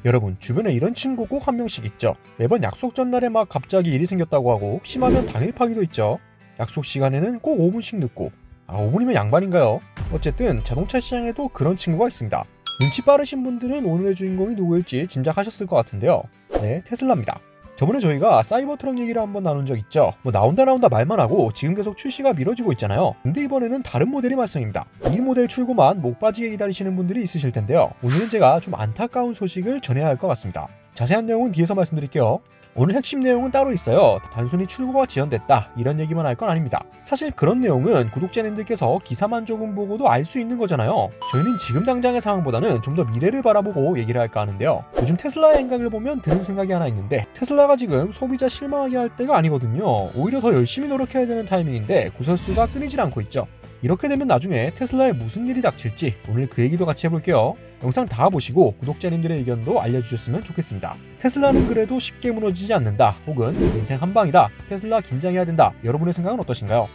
여러분 주변에 이런 친구 꼭 한 명씩 있죠. 매번 약속 전날에 막 갑자기 일이 생겼다고 하고 심하면 당일 파기도 있죠. 약속 시간에는 꼭 5분씩 늦고 5분이면 양반인가요? 어쨌든 자동차 시장에도 그런 친구가 있습니다. 눈치 빠르신 분들은 오늘의 주인공이 누구일지 짐작하셨을 것 같은데요. 네, 테슬라입니다. 저번에 저희가 사이버트럭 얘기를 한번 나눈 적 있죠. 나온다 말만 하고 지금 계속 출시가 미뤄지고 있잖아요. 근데 이번에는 다른 모델이 발생입니다. 이 모델 출고만 목 빠지게 기다리시는 분들이 있으실 텐데요. 오늘은 제가 좀 안타까운 소식을 전해야 할 것 같습니다. 자세한 내용은 뒤에서 말씀드릴게요. 오늘 핵심 내용은 따로 있어요. 단순히 출고가 지연됐다 이런 얘기만 할 건 아닙니다. 사실 그런 내용은 구독자님들께서 기사만 조금 보고도 알 수 있는 거잖아요. 저희는 지금 당장의 상황보다는 좀 더 미래를 바라보고 얘기를 할까 하는데요. 요즘 테슬라의 행각을 보면 드는 생각이 하나 있는데, 테슬라가 지금 소비자 실망하게 할 때가 아니거든요. 오히려 더 열심히 노력해야 되는 타이밍인데 구설수가 끊이질 않고 있죠. 이렇게 되면 나중에 테슬라에 무슨 일이 닥칠지 오늘 그 얘기도 같이 해볼게요. 영상 다 보시고 구독자님들의 의견도 알려주셨으면 좋겠습니다. 테슬라는 그래도 쉽게 무너지지 않는다, 혹은 인생 한방이다, 테슬라 긴장해야 된다, 여러분의 생각은 어떠신가요?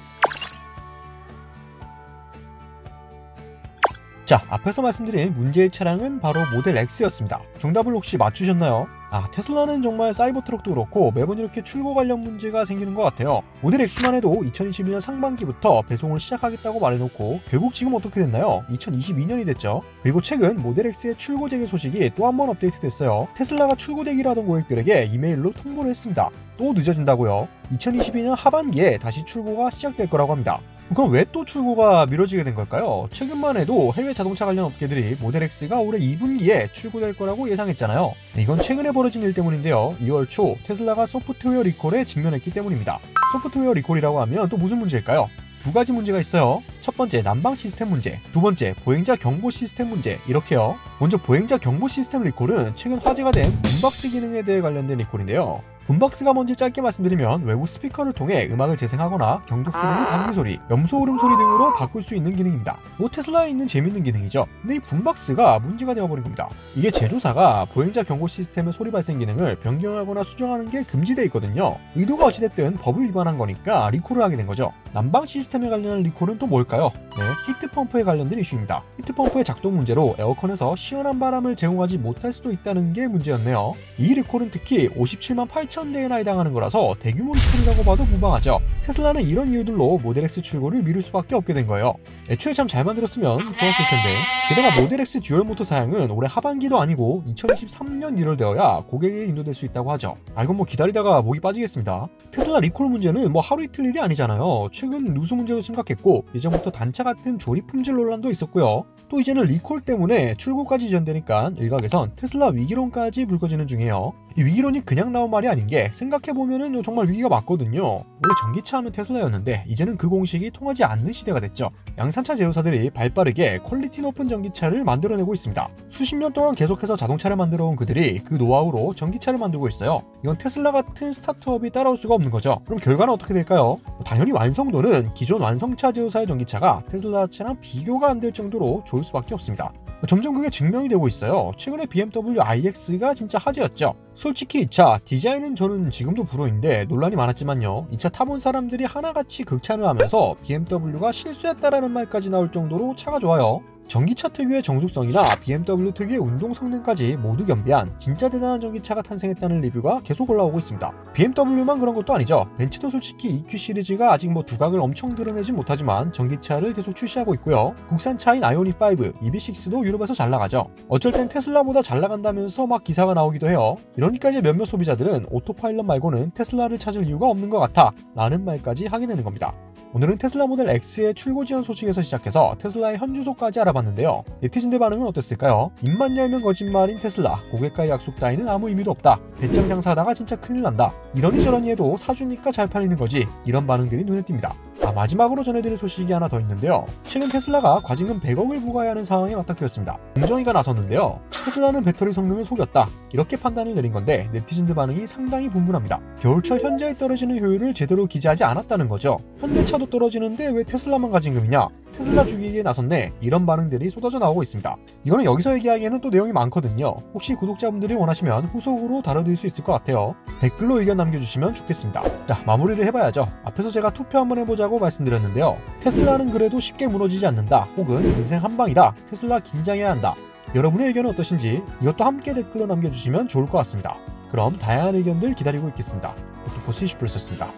자, 앞에서 말씀드린 문제의 차량은 바로 모델 X였습니다. 정답을 혹시 맞추셨나요? 테슬라는 정말 사이버트럭도 그렇고 매번 이렇게 출고 관련 문제가 생기는 것 같아요. 모델 X만 해도 2021년 상반기부터 배송을 시작하겠다고 말해놓고 결국 지금 어떻게 됐나요? 2022년이 됐죠. 그리고 최근 모델 X의 출고 재개 소식이 또 한 번 업데이트됐어요. 테슬라가 출고되기로 하던 고객들에게 이메일로 통보를 했습니다. 또 늦어진다고요. 2022년 하반기에 다시 출고가 시작될 거라고 합니다. 그럼 왜 또 출고가 미뤄지게 된 걸까요? 최근만 해도 해외 자동차 관련 업계들이 모델 X가 올해 2분기에 출고될 거라고 예상했잖아요. 이건 최근에 벌어진 일 때문인데요. 2월 초 테슬라가 소프트웨어 리콜에 직면했기 때문입니다. 소프트웨어 리콜이라고 하면 또 무슨 문제일까요? 두 가지 문제가 있어요. 첫 번째, 난방 시스템 문제, 두 번째, 보행자 경보 시스템 문제, 이렇게요. 먼저 보행자 경보 시스템 리콜은 최근 화제가 된 붐박스 기능에 대해 관련된 리콜인데요. 붐박스가 뭔지 짧게 말씀드리면 외부 스피커를 통해 음악을 재생하거나 경적 소리나 방귀 소리, 염소 울음 소리 등으로 바꿀 수 있는 기능입니다. 테슬라에 있는 재밌는 기능이죠. 근데 이 붐박스가 문제가 되어버린 겁니다. 이게 제조사가 보행자 경고 시스템의 소리 발생 기능을 변경하거나 수정하는 게 금지되어 있거든요. 의도가 어찌됐든 법을 위반한 거니까 리콜을 하게 된 거죠. 난방 시스템에 관련한 리콜은 또 뭘까요? 네, 히트펌프에 관련된 이슈입니다. 히트펌프의 작동 문제로 에어컨에서 시원한 바람을 제공하지 못할 수도 있다는 게 문제였네요. 이 리콜은 특히 57만 8,000대에나 해당하는 거라서 대규모 리콜이라고 봐도 무방하죠. 테슬라는 이런 이유들로 모델 X 출고를 미룰 수밖에 없게 된 거예요. 애초에 참 잘 만들었으면 좋았을 텐데. 게다가 모델 X 듀얼 모터 사양은 올해 하반기도 아니고 2023년 1월 되어야 고객에게 인도될 수 있다고 하죠. 이건 기다리다가 목이 빠지겠습니다. 테슬라 리콜 문제는 하루 이틀 일이 아니잖아요. 최근 누수 문제도 심각했고 예전부터 단차 같은 조립 품질 논란도 있었고요. 또 이제는 리콜 때문에 출고까지 지연되니까 일각에선 테슬라 위기론까지 불거지는 중이에요. 이 위기론이 그냥 나온 말이 아닌 게 생각해보면은 정말 위기가 맞거든요. 원래 전기차 하면 테슬라였는데 이제는 그 공식이 통하지 않는 시대가 됐죠. 양산차 제조사들이 발빠르게 퀄리티 높은 전기차를 만들어내고 있습니다. 수십 년 동안 계속해서 자동차를 만들어온 그들이 그 노하우로 전기차를 만들고 있어요. 이건 테슬라 같은 스타트업이 따라올 수가 없는 거죠. 그럼 결과는 어떻게 될까요? 당연히 완성도는 기존 완성차 제조사의 전기차가 테슬라차랑 비교가 안 될 정도로 좋을 수밖에 없습니다. 점점 그게 증명이 되고 있어요. 최근에 BMW iX가 진짜 화제였죠. 솔직히 이 차 디자인은 저는 지금도 불호인데 논란이 많았지만요, 이 차 타본 사람들이 하나같이 극찬을 하면서 BMW가 실수했다라는 말까지 나올 정도로 차가 좋아요. 전기차 특유의 정숙성이나 BMW 특유의 운동 성능까지 모두 겸비한 진짜 대단한 전기차가 탄생했다는 리뷰가 계속 올라오고 있습니다. BMW만 그런 것도 아니죠. 벤츠도 솔직히 EQ 시리즈가 아직 두각을 엄청 드러내진 못하지만 전기차를 계속 출시하고 있고요. 국산차인 아이오닉5, EV6도 유럽에서 잘 나가죠. 어쩔 땐 테슬라보다 잘 나간다면서 기사가 나오기도 해요. 이러니까 이제 몇몇 소비자들은 오토파일럿 말고는 테슬라를 찾을 이유가 없는 것 같아 라는 말까지 하게 되는 겁니다. 오늘은 테슬라 모델 X의 출고 지연 소식에서 시작해서 테슬라의 현 주소까지 알아봤는데요. 네티즌들 반응은 어땠을까요? 입만 열면 거짓말인 테슬라, 고객과의 약속 따위는 아무 의미도 없다, 배짱 장사하다가 진짜 큰일 난다, 이러니 저러니 해도 사주니까 잘 팔리는 거지, 이런 반응들이 눈에 띕니다. 마지막으로 전해드릴 소식이 하나 더 있는데요. 최근 테슬라가 과징금 100억을 부과해야 하는 상황에 맞닥뜨렸습니다. 공정위가 나섰는데요. 테슬라는 배터리 성능을 속였다, 이렇게 판단을 내린 건데 네티즌들 반응이 상당히 분분합니다. 겨울철 현재에 떨어지는 효율을 제대로 기재하지 않았다는 거죠. 현대차도 떨어지는데 왜 테슬라만 과징금이냐, 테슬라 죽이기에 나섰네, 이런 반응들이 쏟아져 나오고 있습니다. 이거는 여기서 얘기하기에는 또 내용이 많거든요. 혹시 구독자분들이 원하시면 후속으로 다뤄드릴 수 있을 것 같아요. 댓글로 의견 남겨주시면 좋겠습니다. 자, 마무리를 해봐야죠. 앞에서 제가 투표 한번 해보자고 말씀드렸는데요. 테슬라는 그래도 쉽게 무너지지 않는다, 혹은 인생 한방이다, 테슬라 긴장해야 한다, 여러분의 의견은 어떠신지 이것도 함께 댓글로 남겨주시면 좋을 것 같습니다. 그럼 다양한 의견들 기다리고 있겠습니다. 오토포스 20%였습니다.